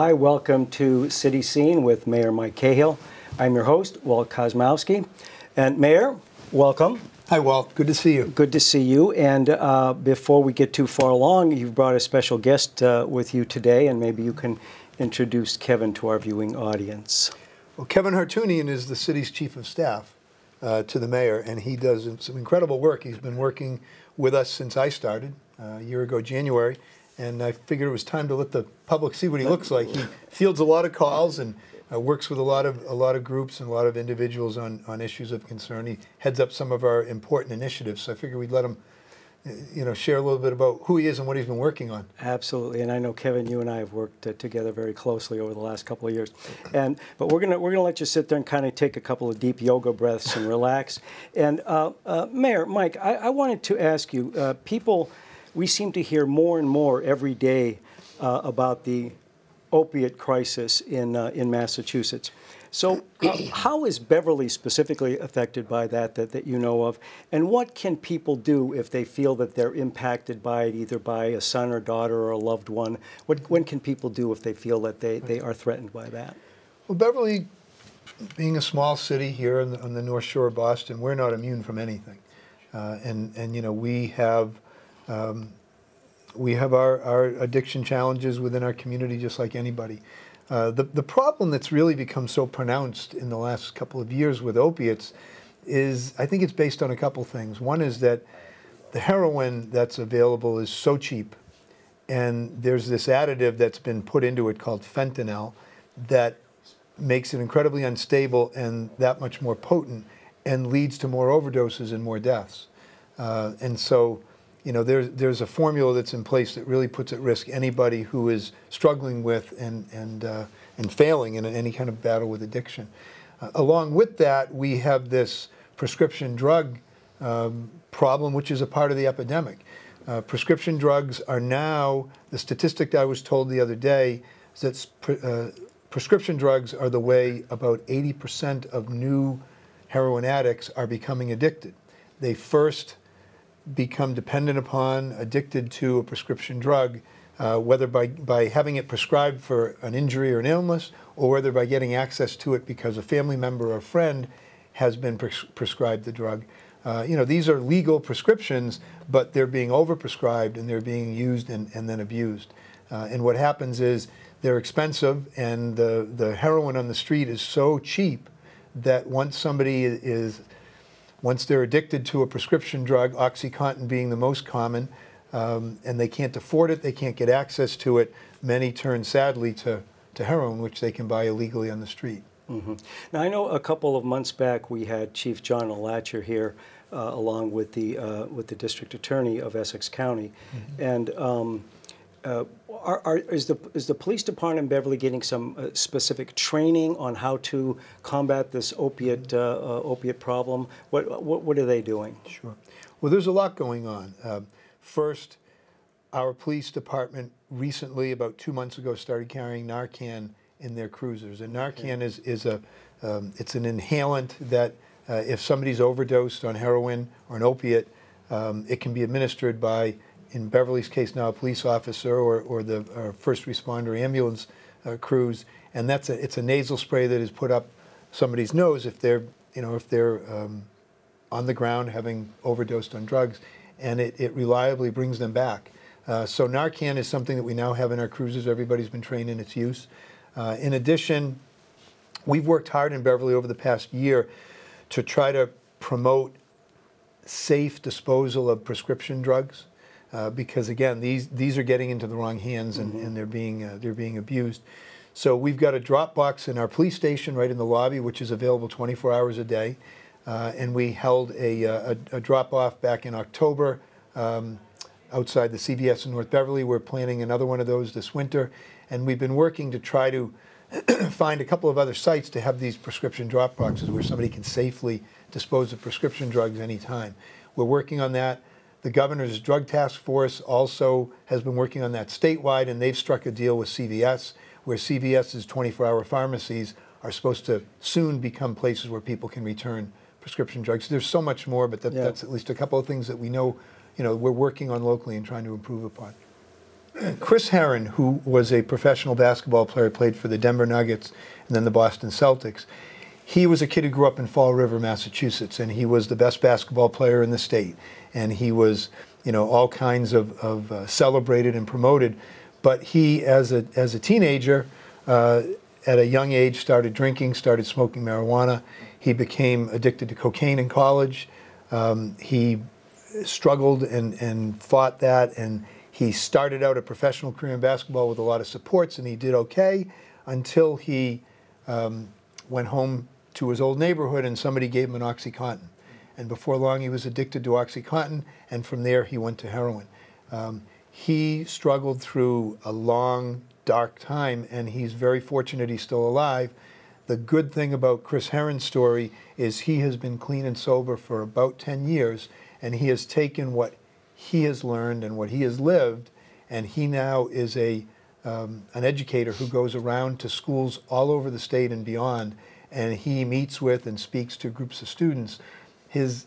Hi, welcome to City Scene with Mayor Mike Cahill. I'm your host, Walt Kosmowski. And Mayor, welcome. Hi, Walt. Good to see you. Good to see you. And before we get too far along, you've brought a special guest with you today, and maybe you can introduce Kevin to our viewing audience. Well, Kevin Hartunian is the city's chief of staff to the mayor, and he does some incredible work. He's been working with us since I started a year ago, January, and I figured it was time to let the public see what he looks like. He fields a lot of calls and works with a lot of groups and a lot of individuals on issues of concern. He heads up some of our important initiatives, so I figured we'd let him share a little bit about who he is and what he's been working on. Absolutely, and I know Kevin, you and I have worked together very closely over the last couple of years. But we're gonna let you sit there and kind of take a couple of deep yoga breaths and relax. And Mayor Mike, I wanted to ask you, we seem to hear more and more every day about the opiate crisis in Massachusetts. So how is Beverly specifically affected by that you know of? And what can people do if they feel that they're impacted by it, either by a son or daughter or a loved one? When can people do if they feel that they are threatened by that? Well, Beverly, being a small city here on the North Shore of Boston, we're not immune from anything. We have our addiction challenges within our community just like anybody. The problem that's really become so pronounced in the last couple of years with opiates is, I think it's based on a couple things. One is that the heroin that's available is so cheap, and there's this additive that's been put into it called fentanyl that makes it incredibly unstable and that much more potent and leads to more overdoses and more deaths. There's a formula that's in place that really puts at risk anybody who is struggling with and failing in any kind of battle with addiction. Along with that, we have this prescription drug problem, which is a part of the epidemic. Prescription drugs are now, the statistic I was told the other day is that prescription drugs are the way about 80% of new heroin addicts are becoming addicted. They first become dependent upon, addicted to a prescription drug, whether by having it prescribed for an injury or an illness, or whether by getting access to it because a family member or friend has been prescribed the drug. These are legal prescriptions, but they're being overprescribed and they're being used and then abused. And what happens is they're expensive, and the heroin on the street is so cheap that once they're addicted to a prescription drug, OxyContin being the most common, and they can't afford it, they can't get access to it, many turn sadly to heroin, which they can buy illegally on the street. Mm-hmm. Now, I know a couple of months back we had Chief John Alatcher here, along with the District Attorney of Essex County, and is the police department in Beverly getting some specific training on how to combat this opiate problem? What are they doing? Sure. Well, there's a lot going on. First, our police department recently, about 2 months ago, started carrying Narcan in their cruisers. And Narcan is it's an inhalant that if somebody's overdosed on heroin or an opiate, it can be administered by, in Beverly's case now, a police officer or the first responder ambulance crews, and it's a nasal spray that is put up somebody's nose if they're on the ground having overdosed on drugs, and it reliably brings them back. So Narcan is something that we now have in our cruisers. Everybody's been trained in its use. In addition, we've worked hard in Beverly over the past year to try to promote safe disposal of prescription drugs. Because again, these are getting into the wrong hands and they're being abused. So we've got a drop box in our police station right in the lobby, which is available 24 hours a day. And we held a drop off back in October outside the CVS in North Beverly. We're planning another one of those this winter, and we've been working to try to find a couple of other sites to have these prescription drop boxes where somebody can safely dispose of prescription drugs anytime. We're working on that. The governor's drug task force also has been working on that statewide, and they've struck a deal with CVS, where CVS's 24-hour pharmacies are supposed to soon become places where people can return prescription drugs. There's so much more, but that's at least a couple of things that we know, we're working on locally and trying to improve upon. Chris Herron, who was a professional basketball player, played for the Denver Nuggets and then the Boston Celtics. He was a kid who grew up in Fall River, Massachusetts, and he was the best basketball player in the state. And he was, you know, all kinds of celebrated and promoted. But he, as a teenager, at a young age, started drinking, started smoking marijuana. He became addicted to cocaine in college. He struggled and fought that, and he started out a professional career in basketball with a lot of supports, and he did okay until he went home to his old neighborhood and somebody gave him an OxyContin. And before long, he was addicted to OxyContin, and from there, he went to heroin. He struggled through a long, dark time, and he's very fortunate he's still alive. The good thing about Chris Herron's story is he has been clean and sober for about 10 years, and he has taken what he has learned and what he has lived, and he now is an educator who goes around to schools all over the state and beyond, and he meets with and speaks to groups of students. His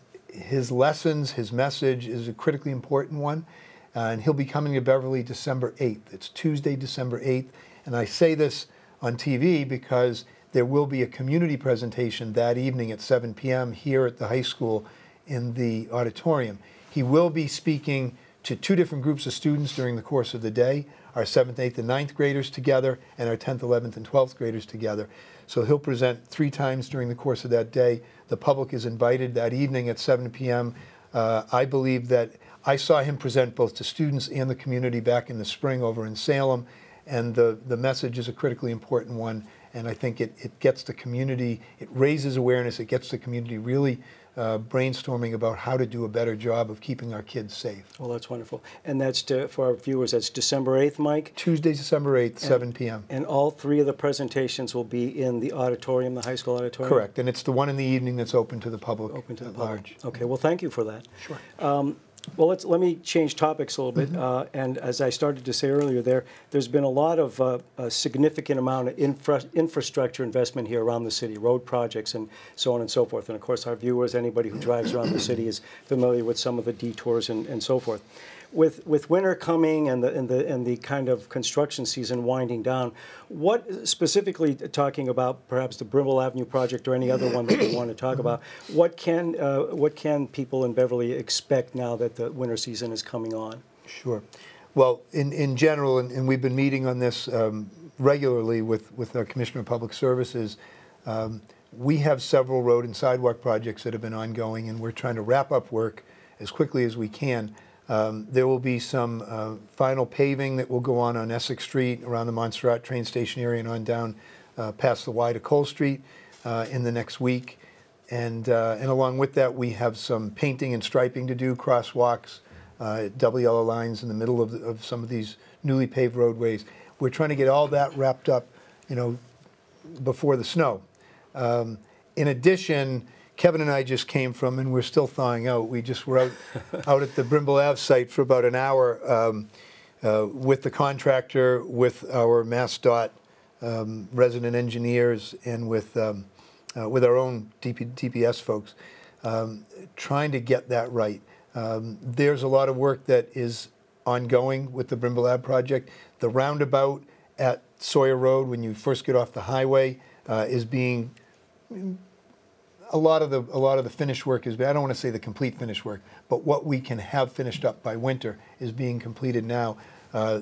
lessons, his message is a critically important one, and he'll be coming to Beverly December 8th. It's Tuesday, December 8th, and I say this on TV because there will be a community presentation that evening at 7 p.m. here at the high school in the auditorium. He will be speaking to two different groups of students during the course of the day, our 7th, 8th, and 9th graders together, and our 10th, 11th, and 12th graders together. So he'll present 3 times during the course of that day. The public is invited that evening at 7 p.m. I believe that I saw him present both to students and the community back in the spring over in Salem, and the message is a critically important one, and I think it gets the community, it raises awareness, it gets the community really brainstorming about how to do a better job of keeping our kids safe. Well, that's wonderful. And that's for our viewers, that's December 8th, Mike? Tuesday, December 8th, 7 p.m. And all 3 of the presentations will be in the auditorium, the high school auditorium? Correct, and it's the one in the evening that's open to the public at large. Okay, well, thank you for that. Sure. Well, let me change topics a little bit. And as I started to say earlier, there's been a lot of a significant amount of infrastructure investment here around the city, road projects and so on and so forth. And of course, our viewers, anybody who drives around the city, is familiar with some of the detours and so forth. With winter coming and the kind of construction season winding down, what specifically, talking about perhaps the Brimble Avenue project or any other one that you want to talk about, what can people in Beverly expect now that the winter season is coming on? Sure. Well, in general, and we've been meeting on this regularly with our Commissioner of Public Services, we have several road and sidewalk projects that have been ongoing, and we're trying to wrap up work as quickly as we can. There will be some final paving that will go on Essex Street, around the Montserrat train station area, and on down past the Y to Cole Street in the next week. And along with that, we have some painting and striping to do, crosswalks, double yellow lines in the middle of some of these newly paved roadways. We're trying to get all that wrapped up, you know, before the snow. In addition, Kevin and I just came from, and we're still thawing out. We just were out at the Brimble Ave site for about an hour with the contractor, with our MassDOT resident engineers, and with our own DPS folks, trying to get that right. There's a lot of work that is ongoing with the Brimble Ave project. The roundabout at Sawyer Road, when you first get off the highway, is being a lot of the finished work is, I don't want to say the complete finished work, but what we can have finished up by winter is being completed now.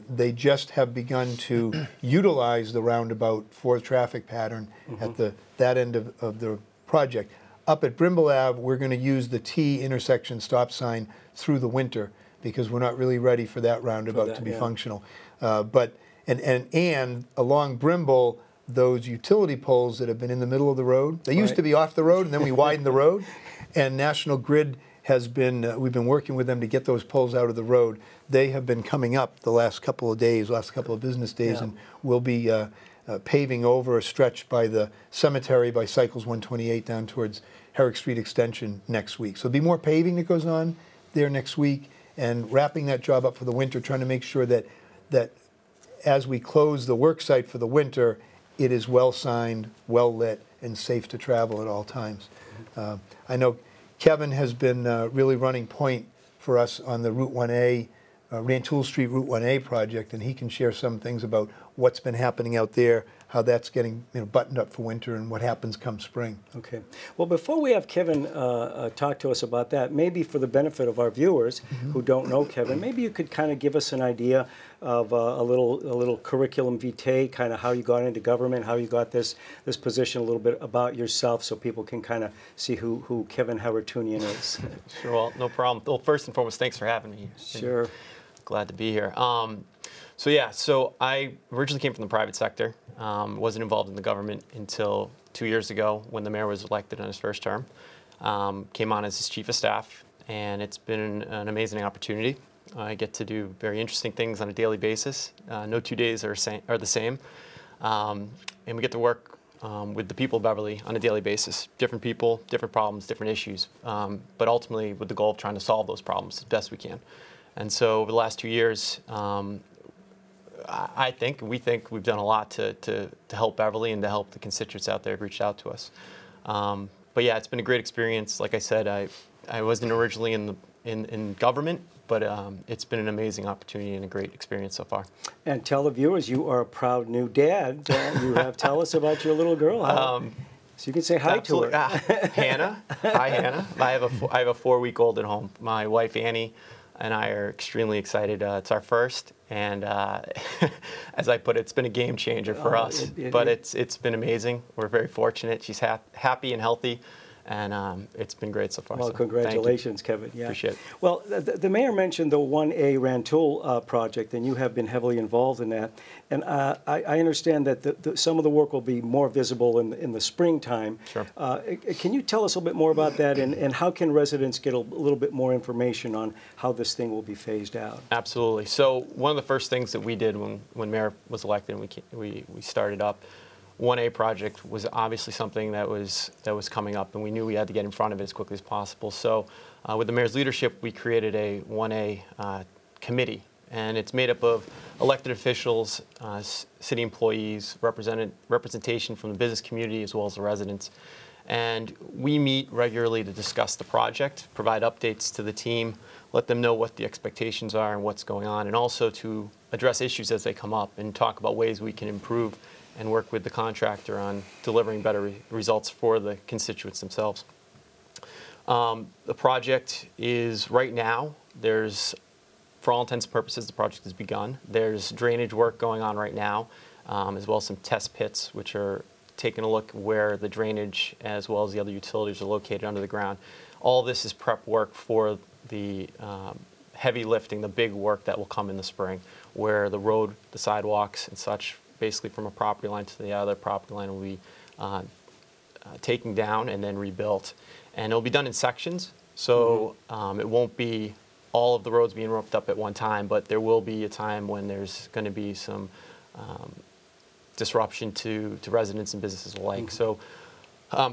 They just have begun to utilize the roundabout for the traffic pattern at that end of the project. Up at Brimble Ave, we're going to use the T intersection stop sign through the winter because we're not really ready for that roundabout to be functional. And along Brimble, those utility poles that have been in the middle of the road, they used to be off the road, and then we widened the road, and National Grid has been, we've been working with them to get those poles out of the road. They have been coming up the last couple of days, last couple of business days, and we'll be paving over a stretch by the cemetery by Cycles 128 down towards Herrick Street Extension next week. So there'll be more paving that goes on there next week, and wrapping that job up for the winter, trying to make sure that as we close the work site for the winter, it is well signed, well lit, and safe to travel at all times. I know Kevin has been really running point for us on the Route 1A Rantoul Street Route 1A project, and he can share some things about what's been happening out there, how that's getting buttoned up for winter, and what happens come spring. Okay. Well, before we have Kevin talk to us about that, maybe for the benefit of our viewers who don't know Kevin, maybe you could kind of give us an idea of a little curriculum vitae, kind of how you got into government, how you got this position, a little bit about yourself, so people can kind of see who Kevin Howard-Tunian is. Sure. Well, no problem. Well, first and foremost, thanks for having me. Sure. Glad to be here. So I originally came from the private sector. Wasn't involved in the government until 2 years ago when the mayor was elected on his first term. Came on as his chief of staff, and it's been an amazing opportunity. I get to do very interesting things on a daily basis. No 2 days are the same. And we get to work with the people of Beverly on a daily basis. Different people, different problems, different issues, but ultimately with the goal of trying to solve those problems as best we can. And so over the last 2 years, we think we've done a lot to help Beverly and to help the constituents out there who've reached out to us. But yeah, it's been a great experience. Like I said, I wasn't originally in government, but it's been an amazing opportunity and a great experience so far. And tell the viewers, you are a proud new dad. Tell us about your little girl. So you can say hi to her. Hannah. Hi, Hannah. I have a 4-week-old at home. My wife, Annie, and I are extremely excited. It's our first, and as I put it, it's been a game changer for us. But it's been amazing. We're very fortunate. She's happy and healthy, and it's been great so far. Well, so congratulations, Kevin. Yeah. Appreciate it. Well, the mayor mentioned the 1A Rantoul project, and you have been heavily involved in that. And I understand that some of the work will be more visible in the springtime. Sure. Can you tell us a little bit more about that, and how can residents get a little bit more information on how this thing will be phased out? Absolutely. So one of the first things that we did when mayor was elected and we started up, 1A project was obviously something that was coming up, and we knew we had to get in front of it as quickly as possible. So with the mayor's leadership, we created a 1A committee, and it's made up of elected officials, city employees, representation from the business community as well as the residents. And we meet regularly to discuss the project, provide updates to the team, let them know what the expectations are and what's going on, and also to address issues as they come up and talk about ways we can improve and work with the contractor on delivering better results for the constituents themselves. The project is, right now, for all intents and purposes, the project has begun. There's drainage work going on right now, as well as some test pits, which are taking a look where the drainage as well as the other utilities are located under the ground. All this is prep work for the heavy lifting, the big work that will come in the spring, where the road, the sidewalks and such, basically from a property line to the other property line, will be taken down and then rebuilt. And it'll be done in sections, so it won't be all of the roads being roped up at one time, but there will be a time when there's going to be some disruption to residents and businesses alike. So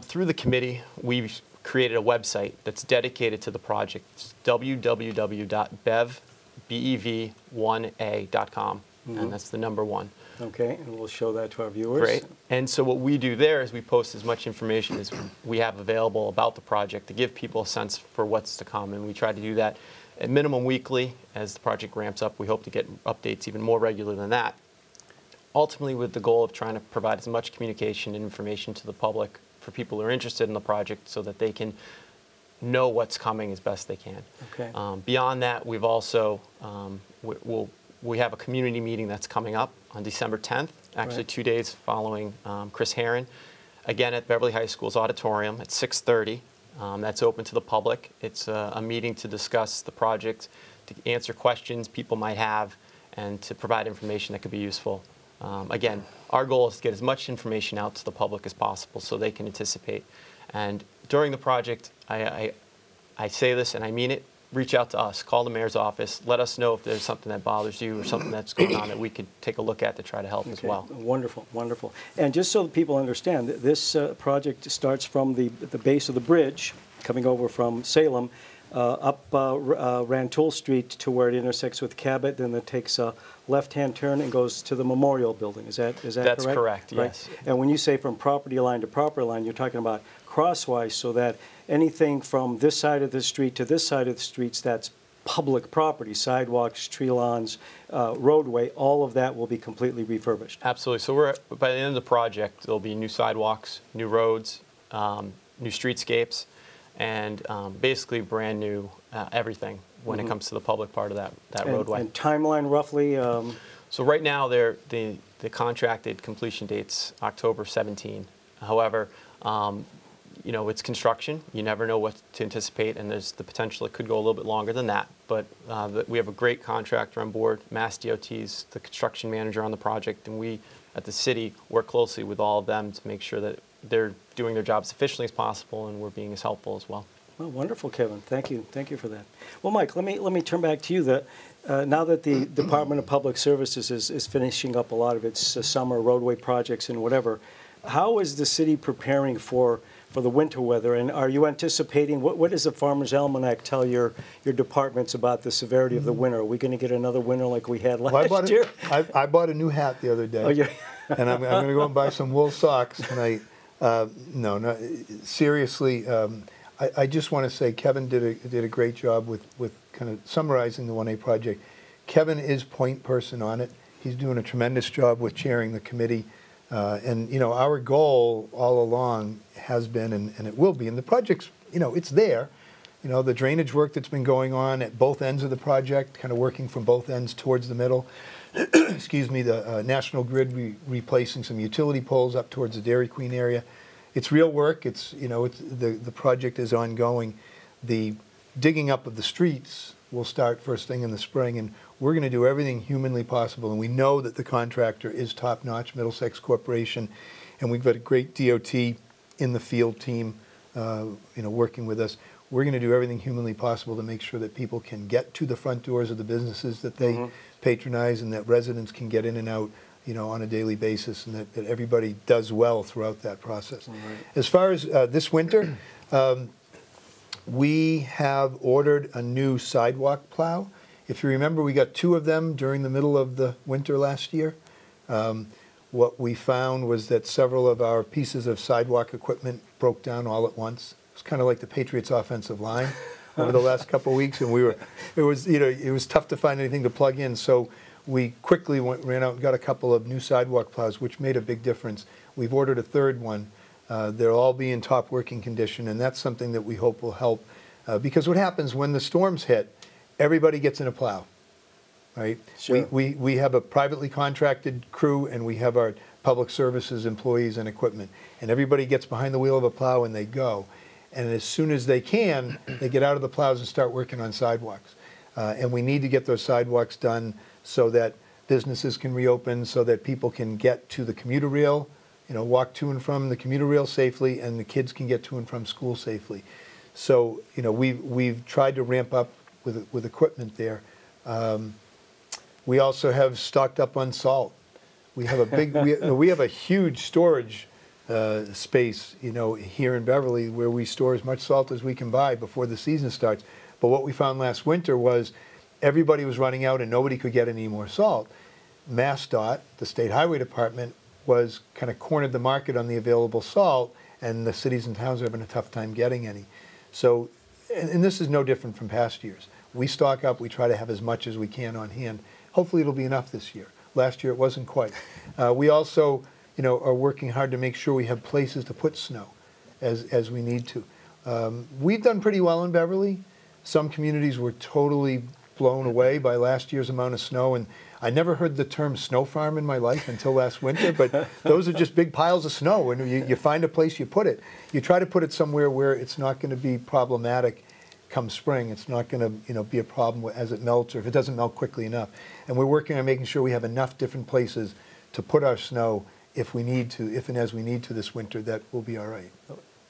through the committee, we've created a website that's dedicated to the project. It's www.bev1a.com, and that's the number 1. Okay, and we'll show that to our viewers. Great. And so what we do there is we post as much information as we have available about the project to give people a sense for what's to come. And we try to do that at minimum weekly. As the project ramps up, we hope to get updates even more regular than that. Ultimately with the goal of trying to provide as much communication and information to the public for people who are interested in the project so that they can know what's coming as best they can. Okay. Beyond that, we've also, we have a community meeting that's coming up on December 10th, actually Right. 2 days following Chris Herron, again at Beverly High School's auditorium at 6:30. That's open to the public. It's a meeting to discuss the project, to answer questions people might have, and to provide information that could be useful. Again, our goal is to get as much information out to the public as possible so they can anticipate. And during the project, I say this and I mean it, reach out to us, call the mayor's office, let us know if there's something that bothers you or something that's going on that we could take a look at to try to help as well. Wonderful, wonderful. And just so that people understand, this project starts from the base of the bridge, coming over from Salem, up Rantoul Street to where it intersects with Cabot, then it takes a left-hand turn and goes to the Memorial Building. Is that correct? That's correct, right? yes. And when you say from property line to property line, you're talking about crosswise, so that anything from this side of the street to this side of the streets that's public property, sidewalks, tree lawns, roadway, all of that will be completely refurbished. Absolutely. So we're by the end of the project, there'll be new sidewalks, new roads, new streetscapes, and basically brand new everything when it comes to the public part of that roadway. And timeline roughly? So right now, the contracted completion date's October 17. However, you know, it's construction. You never know what to anticipate, and there's the potential it could go a little bit longer than that. But we have a great contractor on board. Mass DOT's the construction manager on the project, and we at the city work closely with all of them to make sure that they're doing their job as efficiently as possible, and we're being as helpful as well. Well, wonderful, Kevin. Thank you for that. Well, Mike, let me turn back to you. Now that the Department of Public Services is finishing up a lot of its summer roadway projects and whatever, how is the city preparing for the winter weather? And are you anticipating, what does the Farmer's Almanac tell your departments about the severity of the winter? Are we going to get another winter like we had last year? I bought a new hat the other day. Oh, yeah. And I'm going to go and buy some wool socks tonight. No, seriously, I just want to say Kevin did a great job with kind of summarizing the 1A project. Kevin is point person on it. He's doing a tremendous job with chairing the committee. And, you know, our goal all along has been, and it will be, and the project's, you know, it's there. You know, the drainage work that's been going on at both ends of the project, kind of working from both ends towards the middle. Excuse me, the National Grid replacing some utility poles up towards the Dairy Queen area. It's real work. It's, you know, the project is ongoing. The digging up of the streets will start first thing in the spring, and we're going to do everything humanly possible. And we know that the contractor is top-notch, Middlesex Corporation, and we've got a great DOT in the field team, you know, working with us. We're going to do everything humanly possible to make sure that people can get to the front doors of the businesses that they patronize, and that residents can get in and out, you know, on a daily basis, and that everybody does well throughout that process. Right. As far as this winter, we have ordered a new sidewalk plow. If you remember, we got 2 of them during the middle of the winter last year. What we found was that several of our pieces of sidewalk equipment broke down all at once. It was kind of like the Patriots' offensive line over the last couple of weeks, and it was tough to find anything to plug in. So we quickly ran out and got a couple of new sidewalk plows, which made a big difference. We've ordered a 3rd one. They'll all be in top working condition, and that's something that we hope will help. Because what happens when the storms hit, everybody gets in a plow, right? Sure. We have a privately contracted crew, and we have our public services employees and equipment. And everybody gets behind the wheel of a plow and they go. And as soon as they can, they get out of the plows and start working on sidewalks. And we need to get those sidewalks done so that businesses can reopen, so that people can get to the commuter rail, you know, walk to and from the commuter rail safely, and the kids can get to and from school safely. So, you know, we've tried to ramp up with equipment there. We also have stocked up on salt. We have a big, we have a huge storage space, you know, here in Beverly, where we store as much salt as we can buy before the season starts. But what we found last winter was everybody was running out and nobody could get any more salt. MassDOT, the State Highway Department, was kind of cornered the market on the available salt, and the cities and towns are having a tough time getting any. So, and this is no different from past years. We stock up, we try to have as much as we can on hand. Hopefully it'll be enough this year. Last year it wasn't quite. We also, you know, are working hard to make sure we have places to put snow as we need to. We've done pretty well in Beverly. Some communities were totally blown away by last year's amount of snow, and I never heard the term snow farm in my life until last winter, but those are just big piles of snow, and you find a place, you put it. You try to put it somewhere where it's not going to be problematic come spring. It's not going to, you know, be a problem as it melts, or if it doesn't melt quickly enough. And we're working on making sure we have enough different places to put our snow if we need to, if and as we need to this winter. That will be all right.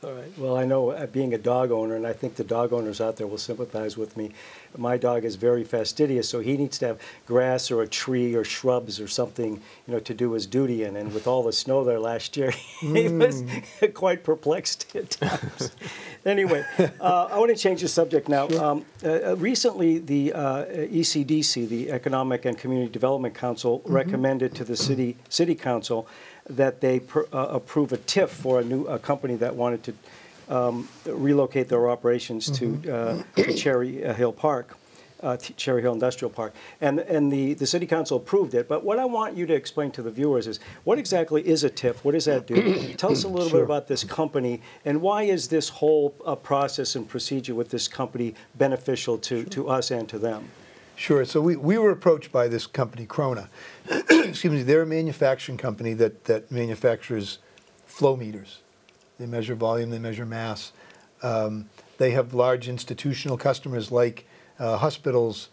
All right. Well, I know being a dog owner, and I think the dog owners out there will sympathize with me, my dog is very fastidious, so he needs to have grass or a tree or shrubs or something, you know, to do his duty in. And with all the snow there last year, he was quite perplexed at times. Anyway, I want to change the subject now. Recently, the ECDC, the Economic and Community Development Council, recommended to the City Council that they approve a TIF for a company that wanted to relocate their operations to Cherry Hill Park. Cherry Hill Industrial Park. And the City Council approved it. But what I want you to explain to the viewers is, what exactly is a TIF? What does that do? Tell us a little bit about this company, and why is this whole process and procedure with this company beneficial to us and to them? Sure. So we were approached by this company, Krona. Excuse me. They're a manufacturing company that manufactures flow meters. They measure volume, they measure mass. They have large institutional customers like hospitals,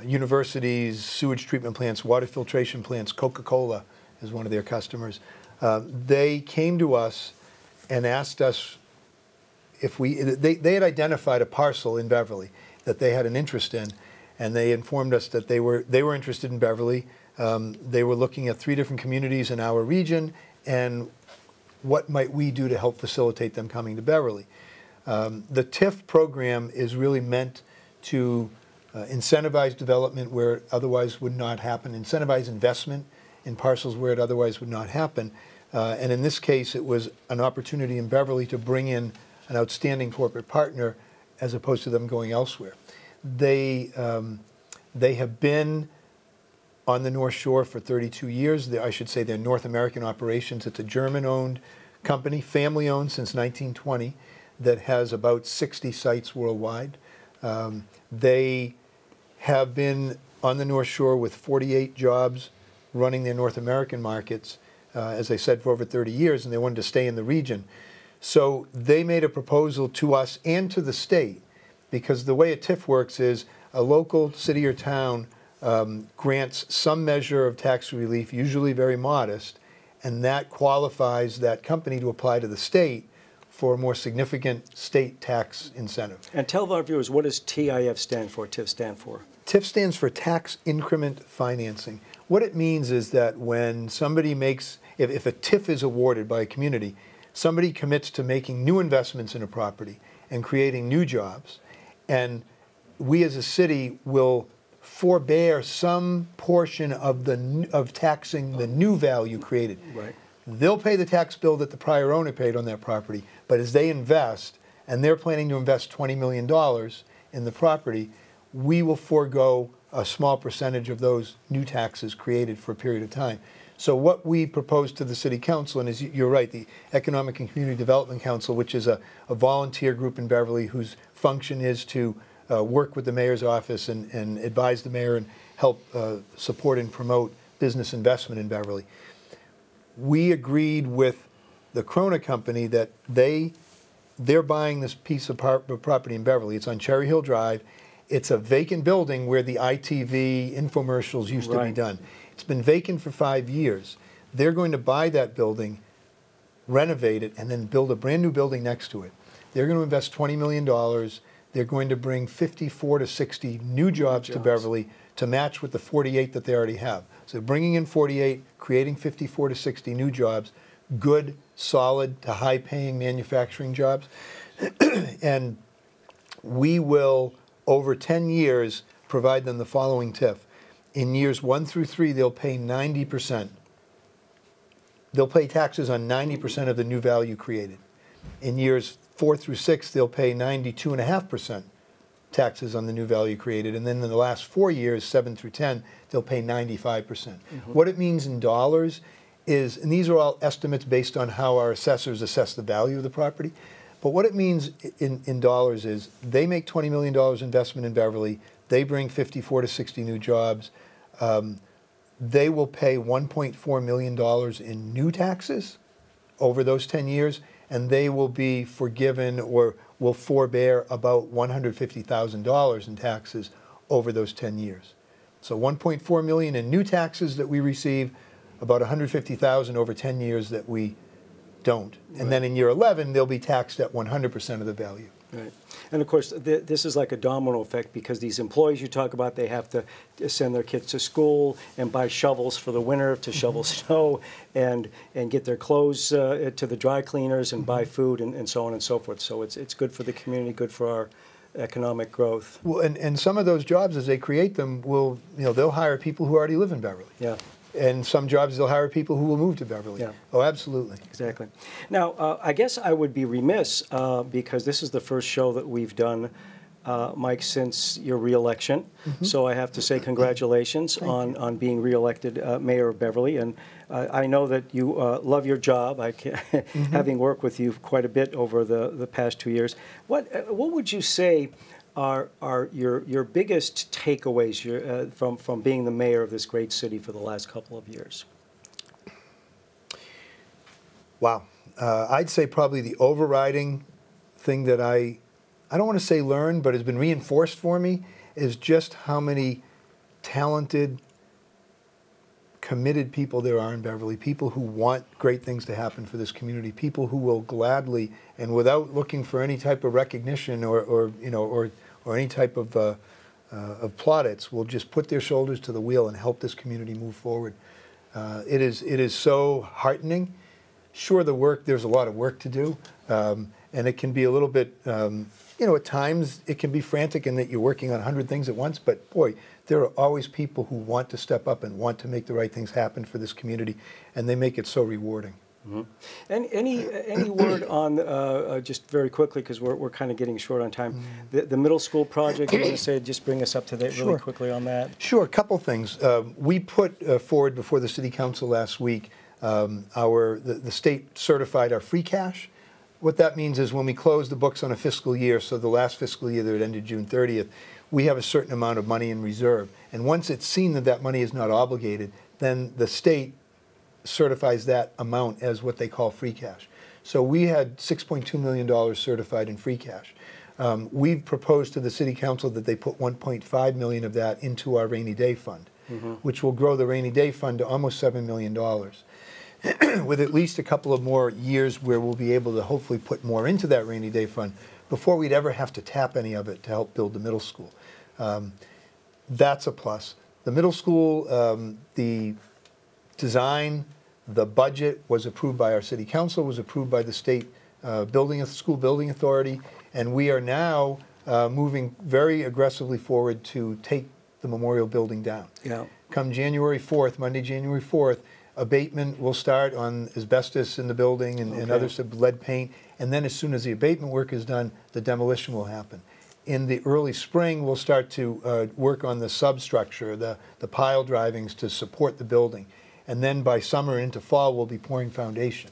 universities, sewage treatment plants, water filtration plants. Coca-Cola is one of their customers. They came to us and asked us if they had identified a parcel in Beverly that they had an interest in, and they informed us that they were interested in Beverly. They were looking at 3 different communities in our region, and what might we do to help facilitate them coming to Beverly. The TIF program is really meant to incentivize development where it otherwise would not happen, incentivize investment in parcels where it otherwise would not happen. And in this case, it was an opportunity in Beverly to bring in an outstanding corporate partner as opposed to them going elsewhere. They have been on the North Shore for 32 years. I should say they're North American operations. It's a German-owned company, family-owned since 1920, that has about 60 sites worldwide. They have been on the North Shore with 48 jobs running their North American markets, as I said, for over 30 years, and they wanted to stay in the region. So they made a proposal to us and to the state, because the way a TIF works is a local city or town grants some measure of tax relief, usually very modest, and that qualifies that company to apply to the state for a more significant state tax incentive. And tell our viewers, what does TIF stand for, TIF stand for? TIF stands for tax increment financing. What it means is that when somebody makes, if a TIF is awarded by a community, somebody commits to making new investments in a property and creating new jobs, and we as a city will forbear some portion of taxing the new value created. Right. They'll pay the tax bill that the prior owner paid on that property, but as they invest, and they're planning to invest $20 million in the property, we will forego a small percentage of those new taxes created for a period of time. So what we propose to the City Council, and as you're right, the Economic and Community Development Council, which is a volunteer group in Beverly whose function is to work with the mayor's office and advise the mayor and help support and promote business investment in Beverly. We agreed with the Krona company that they're buying this piece of property in Beverly. It's on Cherry Hill Drive. It's a vacant building where the ITV infomercials used to be done. It's been vacant for 5 years. They're going to buy that building, renovate it, and then build a brand new building next to it. They're going to invest $20 million. They're going to bring 54 to 60 new jobs to Beverly to match with the 48 that they already have. So bringing in 48, creating 54 to 60 new jobs, good, solid to high-paying manufacturing jobs. And we will, over 10 years, provide them the following TIF. In years 1 through 3, they'll pay 90%. They'll pay taxes on 90% of the new value created. In years 4 through 6, they'll pay 92.5% taxes on the new value created. And then in the last 4 years, 7 through 10, they'll pay 95%. What it means in dollars is, and these are all estimates based on how our assessors assess the value of the property, but what it means in dollars is they make $20 million investment in Beverly, they bring 54 to 60 new jobs, they will pay $1.4 million in new taxes over those 10 years, and they will be forgiven or will forbear about $150,000 in taxes over those 10 years. So $1.4 million in new taxes that we receive, about $150,000 over 10 years that we don't. And then in year 11, they'll be taxed at 100% of the value. Right. And of course, this is like a domino effect, because these employees you talk about, they have to send their kids to school and buy shovels for the winter to shovel snow and get their clothes to the dry cleaners and buy food and so on and so forth. So it's good for the community, good for our economic growth. Well, and some of those jobs, as they create them, will, they'll hire people who already live in Beverly. Yeah. And some jobs they'll hire people who will move to Beverly. Yeah. Oh, absolutely. Exactly. Now, I guess I would be remiss, because this is the first show that we've done Mike, since your reelection. So I have to say congratulations on being reelected mayor of Beverly. And I know that you love your job. Having worked with you quite a bit over the past 2 years, what would you say are your biggest takeaways from being the mayor of this great city for the last couple of years? Wow. I'd say probably the overriding thing that I don't want to say learned, but has been reinforced for me is just how many talented, committed people there are in Beverly, people who want great things to happen for this community, people who will gladly and without looking for any type of recognition or any type of plaudits will just put their shoulders to the wheel and help this community move forward. It is so heartening. Sure, there's a lot of work to do, and it can be a little bit, at times it can be frantic in that you're working on 100 things at once, but boy, there are always people who want to step up and want to make the right things happen for this community, and they make it so rewarding. And any word on, just very quickly, because we're kind of getting short on time, the middle school project, you want to say, just bring us up to date really quickly on that? Sure, a couple things. We put forward before the City Council last week the state certified our free cash. What that means is when we close the books on a fiscal year, so the last fiscal year that ended June 30th, we have a certain amount of money in reserve. And once it's seen that that money is not obligated, then the state certifies that amount as what they call free cash. So we had $6.2 million certified in free cash. We've proposed to the City Council that they put $1.5 million of that into our rainy day fund, which will grow the rainy day fund to almost $7 million. With at least a couple of more years where we'll be able to hopefully put more into that rainy day fund before we'd ever have to tap any of it to help build the middle school. That's a plus. The middle school, the design, the budget was approved by our City Council, was approved by the state school building authority, and we are now moving very aggressively forward to take the memorial building down. Yeah. Come January 4th, Monday, January 4th, abatement will start on asbestos in the building and other lead paint, and then as soon as the abatement work is done, the demolition will happen. In the early spring, we'll start to work on the substructure, the pile drivings to support the building, and then by summer into fall, we'll be pouring foundation.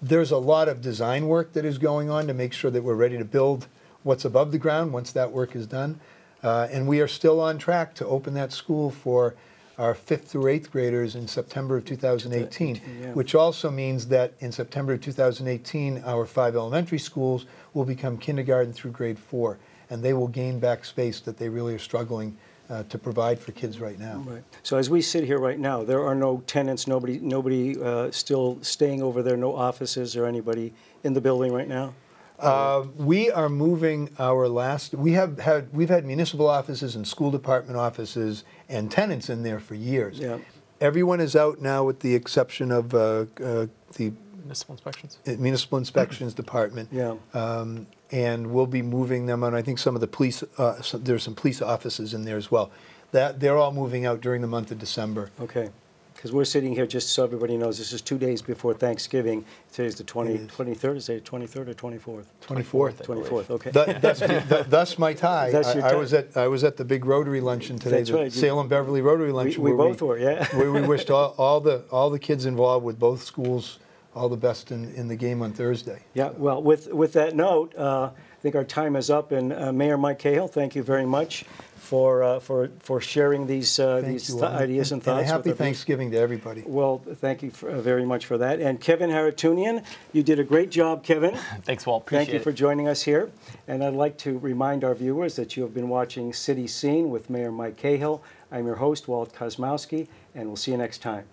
There's a lot of design work that is going on to make sure that we're ready to build what's above the ground once that work is done, and we are still on track to open that school for our 5th through 8th graders in September of 2018, which also means that in September of 2018, our 5 elementary schools will become kindergarten through grade 4, and they will gain back space that they really are struggling to provide for kids right now. Right. So as we sit here right now, there are no tenants, nobody still staying over there, no offices or anybody in the building right now? We are moving we've had municipal offices and school department offices and tenants in there for years. Yeah. Everyone is out now with the exception of the Municipal inspections. Municipal Inspections Department. Yeah. And we'll be moving them on. I think some of the police, there's some police offices in there as well. They're all moving out during the month of December. Okay. Because we're sitting here, just so everybody knows, this is 2 days before Thanksgiving. Today's the 23rd, is it 23rd or 24th? 24th. 24th, okay. Thus my tie. That's your tie. I was at the big Rotary luncheon today, That's the right. Salem Beverly Rotary luncheon. We both were, yeah. Where we wished all the kids involved with both schools all the best in the game on Thursday. Yeah, well, with that note, I think our time is up, and Mayor Mike Cahill, thank you very much for sharing these ideas and thoughts. And a happy with Thanksgiving to everybody. Well, thank you very much for that. And Kevin Haratunian, you did a great job, Kevin. Thanks, Walt. Appreciate Thank you for joining us here. And I'd like to remind our viewers that you have been watching City Scene with Mayor Mike Cahill. I'm your host, Walt Kosmowski, and we'll see you next time.